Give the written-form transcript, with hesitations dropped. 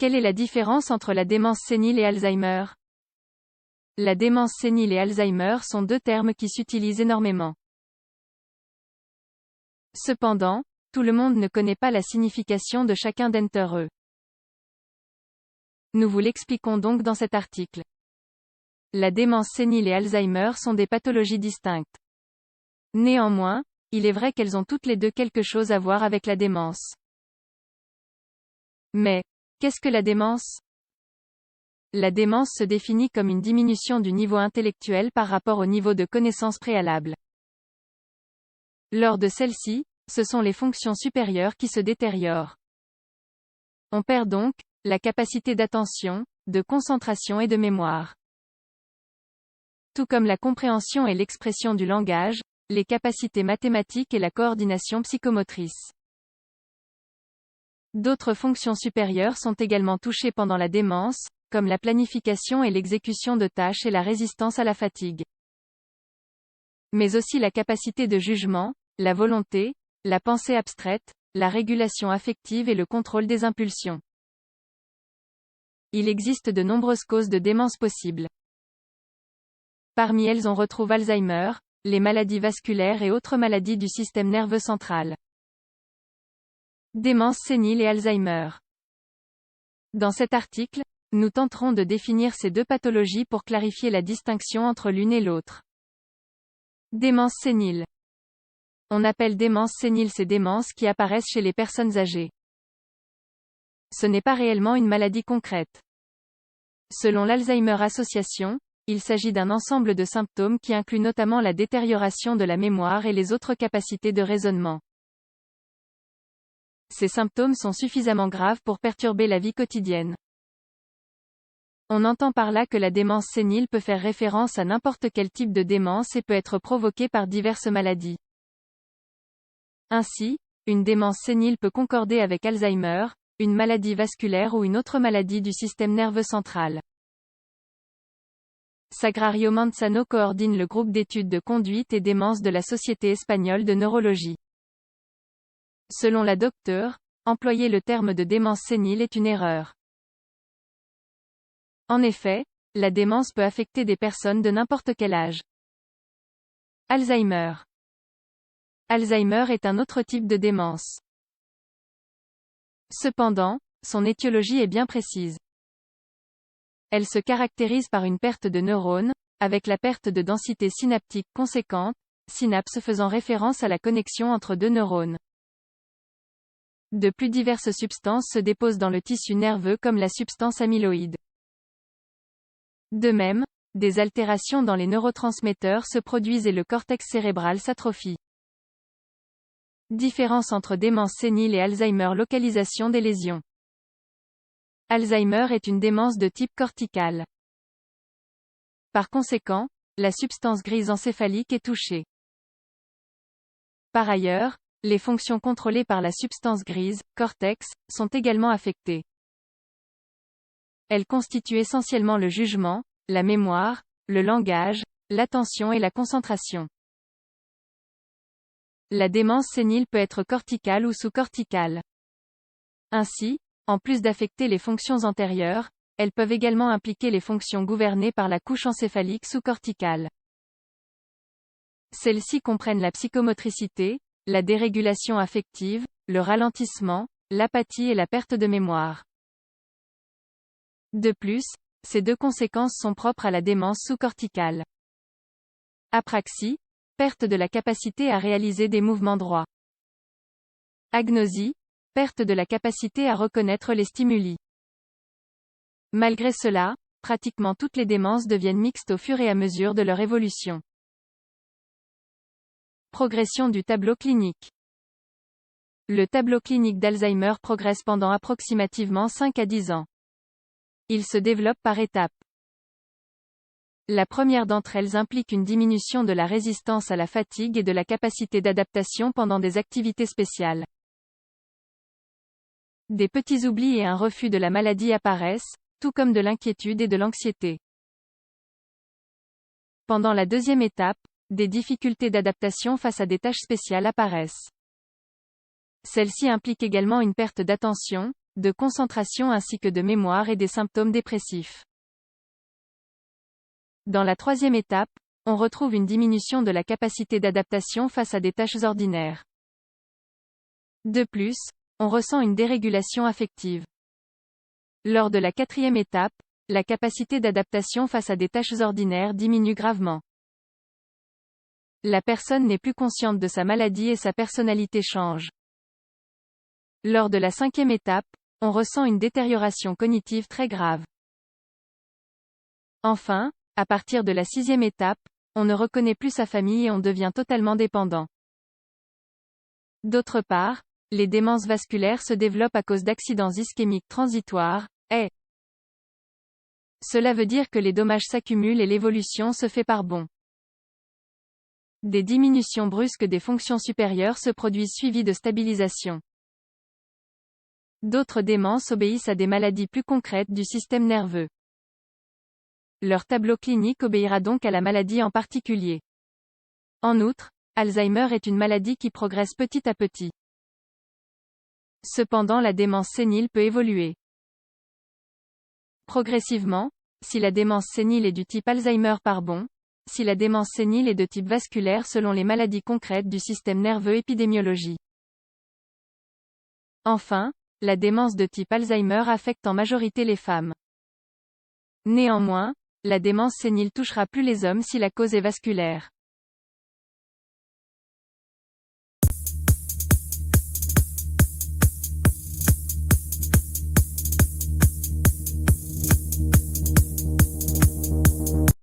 Quelle est la différence entre la démence sénile et Alzheimer? La démence sénile et Alzheimer sont deux termes qui s'utilisent énormément. Cependant, tout le monde ne connaît pas la signification de chacun d'entre eux. Nous vous l'expliquons donc dans cet article. La démence sénile et Alzheimer sont des pathologies distinctes. Néanmoins, il est vrai qu'elles ont toutes les deux quelque chose à voir avec la démence. Mais, qu'est-ce que la démence? La démence se définit comme une diminution du niveau intellectuel par rapport au niveau de connaissance préalable. Lors de celle-ci, ce sont les fonctions supérieures qui se détériorent. On perd donc la capacité d'attention, de concentration et de mémoire. Tout comme la compréhension et l'expression du langage, les capacités mathématiques et la coordination psychomotrice. D'autres fonctions supérieures sont également touchées pendant la démence, comme la planification et l'exécution de tâches et la résistance à la fatigue. Mais aussi la capacité de jugement, la volonté, la pensée abstraite, la régulation affective et le contrôle des impulsions. Il existe de nombreuses causes de démence possibles. Parmi elles on retrouve Alzheimer, les maladies vasculaires et autres maladies du système nerveux central. Démence sénile et Alzheimer. Dans cet article, nous tenterons de définir ces deux pathologies pour clarifier la distinction entre l'une et l'autre. Démence sénile. On appelle démence sénile ces démences qui apparaissent chez les personnes âgées. Ce n'est pas réellement une maladie concrète. Selon l'Alzheimer Association, il s'agit d'un ensemble de symptômes qui inclut notamment la détérioration de la mémoire et les autres capacités de raisonnement. Ces symptômes sont suffisamment graves pour perturber la vie quotidienne. On entend par là que la démence sénile peut faire référence à n'importe quel type de démence et peut être provoquée par diverses maladies. Ainsi, une démence sénile peut concorder avec Alzheimer, une maladie vasculaire ou une autre maladie du système nerveux central. Sagrario Manzano coordonne le groupe d'études de conduite et démence de la Société espagnole de neurologie. Selon la Dr. Employer le terme de démence sénile est une erreur. En effet, la démence peut affecter des personnes de n'importe quel âge. Alzheimer. Alzheimer est un autre type de démence. Cependant, son étiologie est bien précise. Elle se caractérise par une perte de neurones, avec la perte de densité synaptique conséquente, synapse faisant référence à la connexion entre deux neurones. De plus diverses substances se déposent dans le tissu nerveux comme la substance amyloïde. De même, des altérations dans les neurotransmetteurs se produisent et le cortex cérébral s'atrophie. Différence entre démence sénile et Alzheimer. Localisation des lésions. Alzheimer est une démence de type cortical. Par conséquent, la substance grise encéphalique est touchée. Par ailleurs, les fonctions contrôlées par la substance grise, cortex, sont également affectées. Elles constituent essentiellement le jugement, la mémoire, le langage, l'attention et la concentration. La démence sénile peut être corticale ou sous-corticale. Ainsi, en plus d'affecter les fonctions antérieures, elles peuvent également impliquer les fonctions gouvernées par la couche encéphalique sous-corticale. Celles-ci comprennent la psychomotricité, la dérégulation affective, le ralentissement, l'apathie et la perte de mémoire. De plus, ces deux conséquences sont propres à la démence sous-corticale. Apraxie, perte de la capacité à réaliser des mouvements droits. Agnosie, perte de la capacité à reconnaître les stimuli. Malgré cela, pratiquement toutes les démences deviennent mixtes au fur et à mesure de leur évolution. Progression du tableau clinique. Le tableau clinique d'Alzheimer progresse pendant approximativement 5 à 10 ans. Il se développe par étapes. La première d'entre elles implique une diminution de la résistance à la fatigue et de la capacité d'adaptation pendant des activités spéciales. Des petits oublis et un refus de la maladie apparaissent, tout comme de l'inquiétude et de l'anxiété. Pendant la deuxième étape, des difficultés d'adaptation face à des tâches spéciales apparaissent. Celles-ci impliquent également une perte d'attention, de concentration ainsi que de mémoire et des symptômes dépressifs. Dans la troisième étape, on retrouve une diminution de la capacité d'adaptation face à des tâches ordinaires. De plus, on ressent une dérégulation affective. Lors de la quatrième étape, la capacité d'adaptation face à des tâches ordinaires diminue gravement. La personne n'est plus consciente de sa maladie et sa personnalité change. Lors de la cinquième étape, on ressent une détérioration cognitive très grave. Enfin, à partir de la sixième étape, on ne reconnaît plus sa famille et on devient totalement dépendant. D'autre part, les démences vasculaires se développent à cause d'accidents ischémiques transitoires, et cela veut dire que les dommages s'accumulent et l'évolution se fait par bonds. Des diminutions brusques des fonctions supérieures se produisent suivies de stabilisation. D'autres démences obéissent à des maladies plus concrètes du système nerveux. Leur tableau clinique obéira donc à la maladie en particulier. En outre, Alzheimer est une maladie qui progresse petit à petit. Cependant, la démence sénile peut évoluer progressivement, si la démence sénile est du type Alzheimer par bonds, si la démence sénile est de type vasculaire selon les maladies concrètes du système nerveux épidémiologie. Enfin, la démence de type Alzheimer affecte en majorité les femmes. Néanmoins, la démence sénile touchera plus les hommes si la cause est vasculaire.